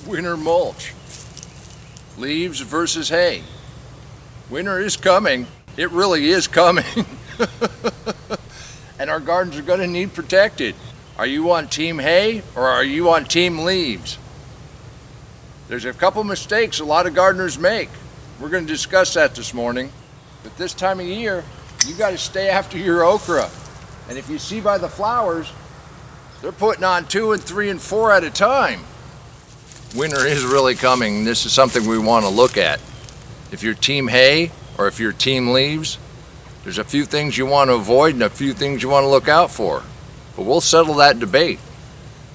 Winter mulch. Leaves versus hay. Winter is coming. It really is coming. And our gardens are going to need protected. Are you on team hay or are you on team leaves? There's a couple mistakes a lot of gardeners make. We're going to discuss that this morning. But this time of year, you got to stay after your okra. And if you see by the flowers, they're putting on 2 and 3 and 4 at a time. Winter is really coming. This is something we want to look at. If you're team hay or if you're team leaves, there's a few things you want to avoid and a few things you want to look out for. But we'll settle that debate.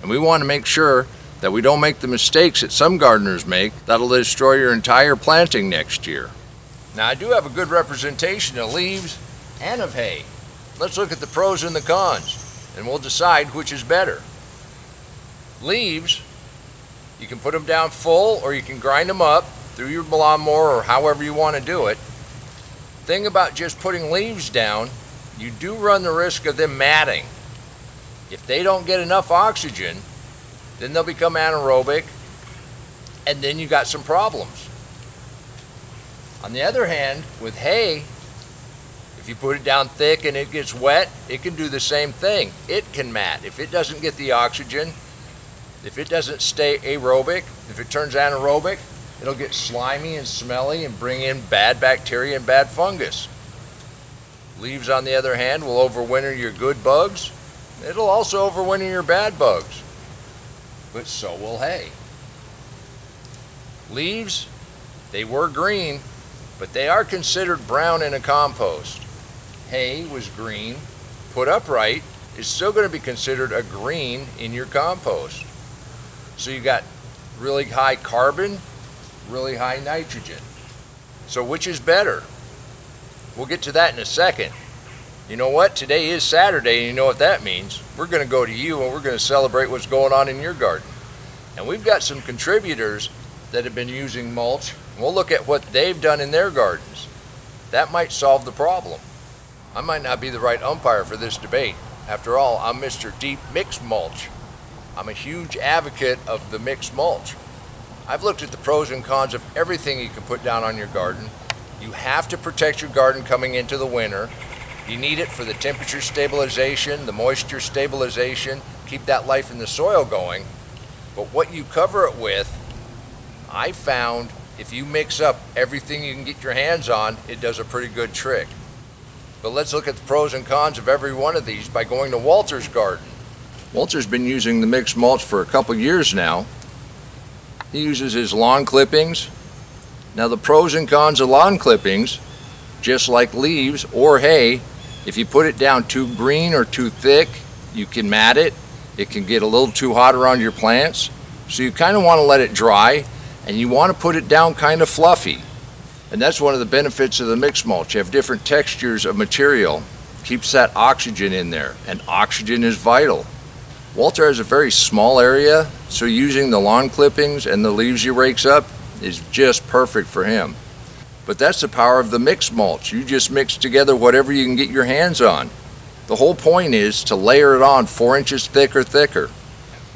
And we want to make sure that we don't make the mistakes that some gardeners make that'll destroy your entire planting next year. Now, I do have a good representation of leaves and of hay. Let's look at the pros and the cons, and we'll decide which is better. Leaves, you can put them down full or you can grind them up through your lawnmower or however you want to do it. Thing about just putting leaves down, you do run the risk of them matting. If they don't get enough oxygen, then they'll become anaerobic, and then you got some problems. On the other hand, with hay, if you put it down thick and it gets wet, it can do the same thing. It can mat. If it doesn't get the oxygen, if it doesn't stay aerobic, if it turns anaerobic, it'll get slimy and smelly and bring in bad bacteria and bad fungus. Leaves, on the other hand, will overwinter your good bugs. It'll also overwinter your bad bugs. But so will hay. Leaves, they were green, but they are considered brown in a compost. Hay was green. Put upright is still going to be considered a green in your compost. So you got really high carbon, really high nitrogen. So which is better? We'll get to that in a second. You know what? Today is Saturday, and you know what that means. We're going to go to you and we're going to celebrate what's going on in your garden. And we've got some contributors that have been using mulch. We'll look at what they've done in their gardens. That might solve the problem. I might not be the right umpire for this debate. After all, I'm Mr. Deep Mixed Mulch. I'm a huge advocate of the mixed mulch. I've looked at the pros and cons of everything you can put down on your garden. You have to protect your garden coming into the winter. You need it for the temperature stabilization, the moisture stabilization, keep that life in the soil going. But what you cover it with, I found if you mix up everything you can get your hands on, it does a pretty good trick. But let's look at the pros and cons of every one of these by going to Walter's garden. Walter's been using the mixed mulch for a couple years now. He uses his lawn clippings. Now the pros and cons of lawn clippings, just like leaves or hay, if you put it down too green or too thick, you can mat it. It can get a little too hot around your plants. So you kind of want to let it dry, and you want to put it down kind of fluffy. And that's one of the benefits of the mixed mulch. You have different textures of material. Keeps that oxygen in there, and oxygen is vital. Walter has a very small area, so using the lawn clippings and the leaves he rakes up is just perfect for him. But that's the power of the mixed mulch. You just mix together whatever you can get your hands on. The whole point is to layer it on 4 inches thick or thicker.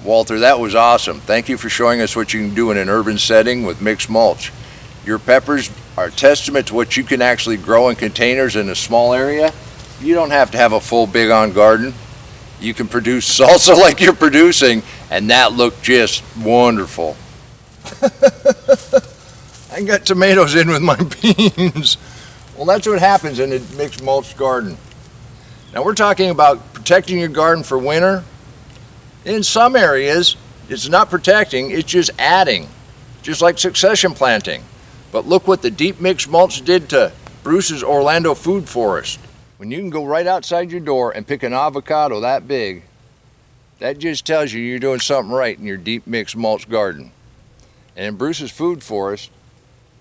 Walter, that was awesome. Thank you for showing us what you can do in an urban setting with mixed mulch. Your peppers are a testament to what you can actually grow in containers in a small area. You don't have to have a full big on garden. You can produce salsa like you're producing, and that looked just wonderful. I got tomatoes in with my beans. Well, that's what happens in a mixed mulch garden. Now we're talking about protecting your garden for winter. In some areas, it's not protecting, it's just adding, just like succession planting. But look what the deep mixed mulch did to Bruce's Orlando food forest. When you can go right outside your door and pick an avocado that big, that just tells you you're doing something right in your deep mixed mulch garden. And in Bruce's food forest,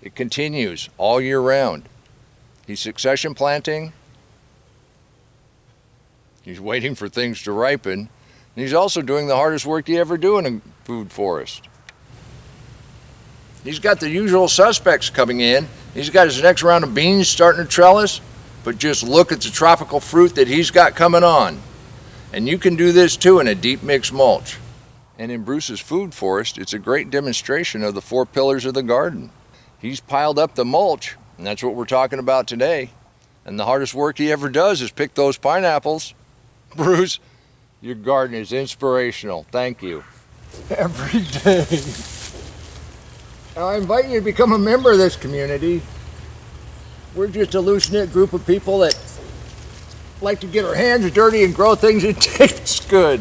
it continues all year round. He's succession planting. He's waiting for things to ripen. And he's also doing the hardest work you ever do in a food forest. He's got the usual suspects coming in. He's got his next round of beans starting to trellis. But just look at the tropical fruit that he's got coming on. And you can do this too in a deep mixed mulch. And in Bruce's food forest, it's a great demonstration of the 4 pillars of the garden. He's piled up the mulch, and that's what we're talking about today. And the hardest work he ever does is pick those pineapples. Bruce, your garden is inspirational. Thank you. Every day. I invite you to become a member of this community. We're just a loose-knit group of people that like to get our hands dirty and grow things that taste good.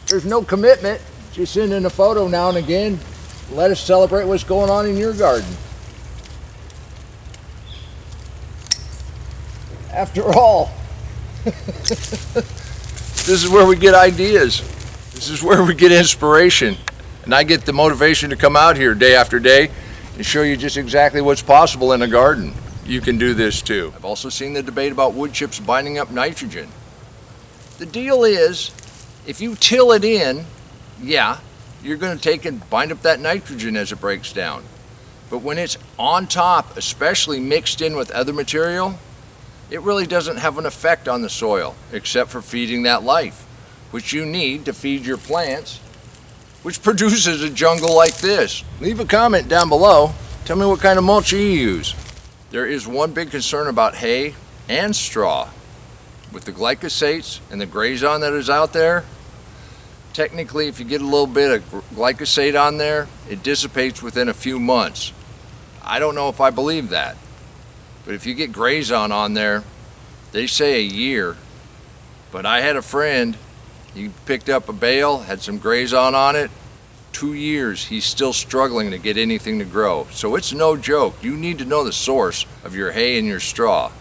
There's no commitment, just send in a photo now and again. Let us celebrate what's going on in your garden. After all, this is where we get ideas. This is where we get inspiration. And I get the motivation to come out here day after day and show you just exactly what's possible in a garden. You can do this too. I've also seen the debate about wood chips binding up nitrogen. The deal is, if you till it in, yeah, you're going to take and bind up that nitrogen as it breaks down. But when it's on top, especially mixed in with other material, it really doesn't have an effect on the soil, except for feeding that life, which you need to feed your plants, which produces a jungle like this. Leave a comment down below. Tell me what kind of mulch you use. There is one big concern about hay and straw. With the glycosates and the grazon that is out there, technically if you get a little bit of glyphosate on there, it dissipates within a few months. I don't know if I believe that. But if you get grazon on there, they say a year. But I had a friend, he picked up a bale, had some grazon on it. 2 years, he's still struggling to get anything to grow. So it's no joke. You need to know the source of your hay and your straw.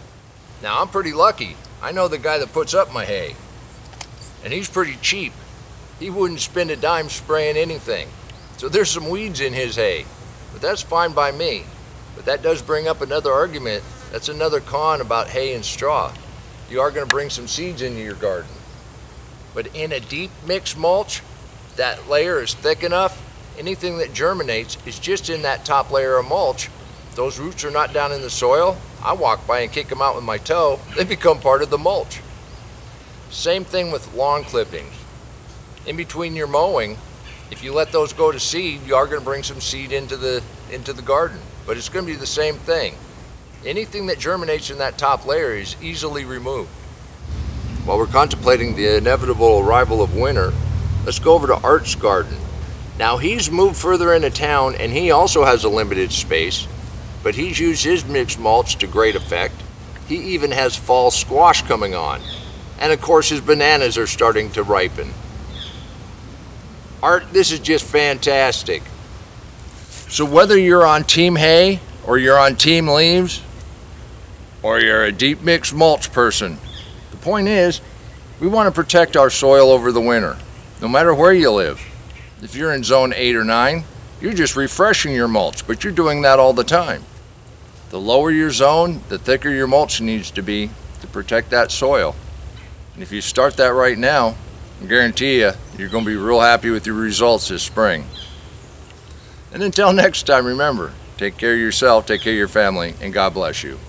Now I'm pretty lucky. I know the guy that puts up my hay. And he's pretty cheap. He wouldn't spend a dime spraying anything. So there's some weeds in his hay. But that's fine by me. But that does bring up another argument. That's another con about hay and straw. You are going to bring some seeds into your garden. But in a deep mix mulch, that layer is thick enough, anything that germinates is just in that top layer of mulch. Those roots are not down in the soil. I walk by and kick them out with my toe. They become part of the mulch. Same thing with lawn clippings. In between your mowing, if you let those go to seed, you are going to bring some seed into the garden. But it's going to be the same thing. Anything that germinates in that top layer is easily removed. While we're contemplating the inevitable arrival of winter, let's go over to Art's garden. Now he's moved further into town and he also has a limited space, but he's used his mixed mulch to great effect. He even has fall squash coming on. And of course his bananas are starting to ripen. Art, this is just fantastic. So whether you're on team hay or you're on team leaves or you're a deep mixed mulch person, the point is we want to protect our soil over the winter, no matter where you live. If you're in zone 8 or 9, you're just refreshing your mulch, but you're doing that all the time. The lower your zone, the thicker your mulch needs to be to protect that soil. And if you start that right now, I guarantee you, you're going to be real happy with your results this spring. And until next time, remember, take care of yourself, take care of your family, and God bless you.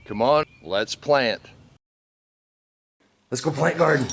Come on, let's plant. let's go plant garden.